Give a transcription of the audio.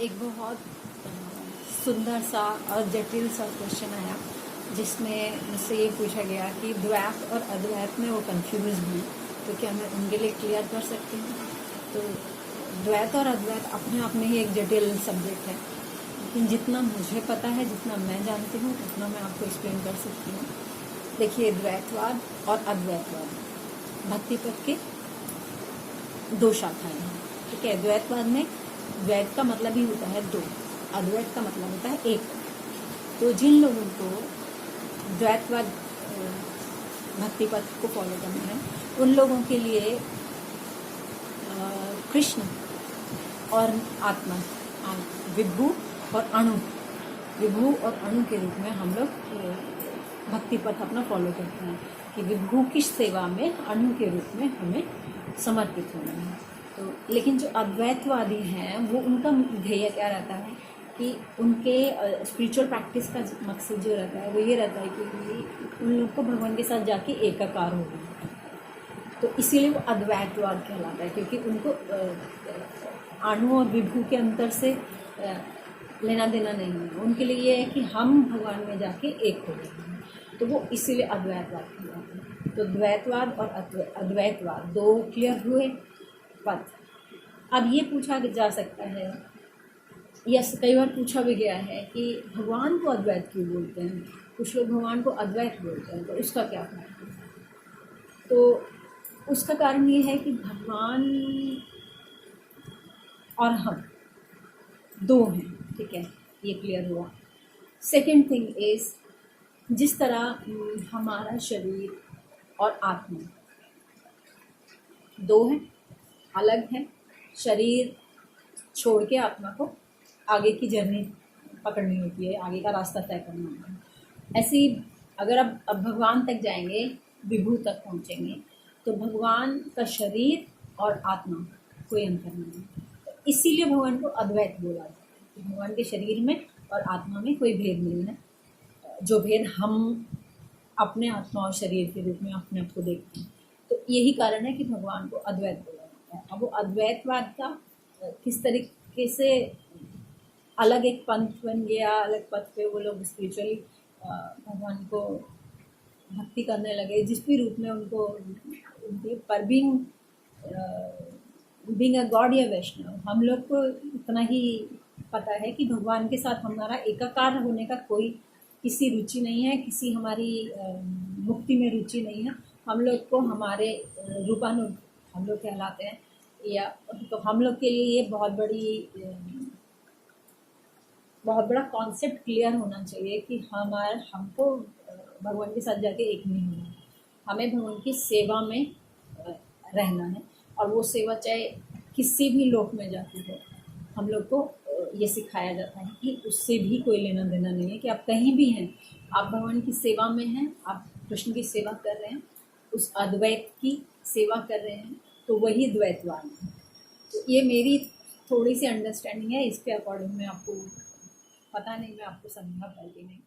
एक बहुत सुंदर सा और जटिल सा क्वेश्चन आया जिसमें मुझसे ये पूछा गया कि द्वैत और अद्वैत में वो कंफ्यूज हुई, तो क्या मैं उनके लिए क्लियर कर सकती हूँ। तो द्वैत और अद्वैत अपने आप में ही एक जटिल सब्जेक्ट है, लेकिन जितना मुझे पता है, जितना मैं जानती हूँ, उतना मैं आपको एक्सप्लेन कर सकती हूँ। देखिए, द्वैतवाद और अद्वैतवाद भक्ति पद के दो शाखाएं हैं। ठीक है, द्वैतवाद में द्वैत का मतलब ही होता है दो, अद्वैत का मतलब होता है एक। तो जिन लोगों को द्वैतवाद भक्ति पथ को फॉलो करना है, उन लोगों के लिए कृष्ण और आत्मा, विभु और अणु, विभु और अणु के रूप में हम लोग भक्ति पथ अपना फॉलो करते हैं कि विभु की सेवा में अणु के रूप में हमें समर्पित होना है। तो लेकिन जो अद्वैतवादी हैं, वो उनका ध्येय क्या रहता है कि उनके स्पिरिचुअल प्रैक्टिस का मकसद जो रहता है वो ये रहता है कि उन लोग को भगवान के साथ जाके एकाकार होना है। तो इसीलिए वो अद्वैतवाद कहलाता है, क्योंकि उनको अणु और विभु के अंतर से लेना देना नहीं है। उनके लिए ये है कि हम भगवान में जाके एक हो गए हैं, तो वो इसीलिए अद्वैतवाद कहलाता है। तो द्वैतवाद और अद्वैतवाद दो क्लियर हुए पथ। अब ये पूछा जा सकता है, यस, कई बार पूछा भी गया है कि भगवान को अद्वैत क्यों बोलते हैं, कुछ लोग भगवान को अद्वैत बोलते हैं, तो उसका क्या कारण है। तो उसका कारण ये है कि भगवान और हम दो हैं। ठीक है, ये क्लियर हुआ। सेकंड थिंग इज, जिस तरह हमारा शरीर और आत्मा दो हैं, अलग है। शरीर छोड़ के आत्मा को आगे की जर्नी पकड़नी होती है, आगे का रास्ता तय करना होता है। ऐसे ही अगर अब भगवान तक जाएंगे, विभु तक पहुंचेंगे, तो भगवान का शरीर और आत्मा कोई अंतर नहीं है। तो इसीलिए भगवान को अद्वैत बोला जाता है कि भगवान के शरीर में और आत्मा में कोई भेद नहीं है, जो भेद हम अपने आत्मा और शरीर के रूप में अपने आप को देखते हैं। तो यही कारण है कि भगवान को अद्वैत बोला जाता है। अब वो अद्वैतवाद का किस तरीके से अलग एक पंथ बन गया, अलग पथ पे वो लोग स्पिरिचुअली भगवान को भक्ति करने लगे, जिस भी रूप में उनको उनके पर बीइंग अ गॉड या वैष्णव, हम लोग को इतना ही पता है कि भगवान के साथ हमारा एकाकार होने का कोई किसी रुचि नहीं है, किसी हमारी मुक्ति में रुचि नहीं है। हम लोग को हमारे रूपानुरूप हम लोग कहलाते हैं, या तो हम लोग के लिए ये बहुत बड़ा कॉन्सेप्ट क्लियर होना चाहिए कि हमको भगवान के साथ जाके एक नहीं होना है। हमें भगवान की सेवा में रहना है, और वो सेवा चाहे किसी भी लोक में जाती हो, हम लोग को ये सिखाया जाता है कि उससे भी कोई लेना देना नहीं है कि आप कहीं भी हैं, आप भगवान की सेवा में हैं, आप कृष्ण की सेवा कर रहे हैं, उस अद्वैत की सेवा कर रहे हैं, तो वही द्वैतवाद है। तो ये मेरी थोड़ी सी अंडरस्टैंडिंग है, इसके अकॉर्डिंग मैं आपको पता नहीं मैं आपको समझा पाई कि नहीं।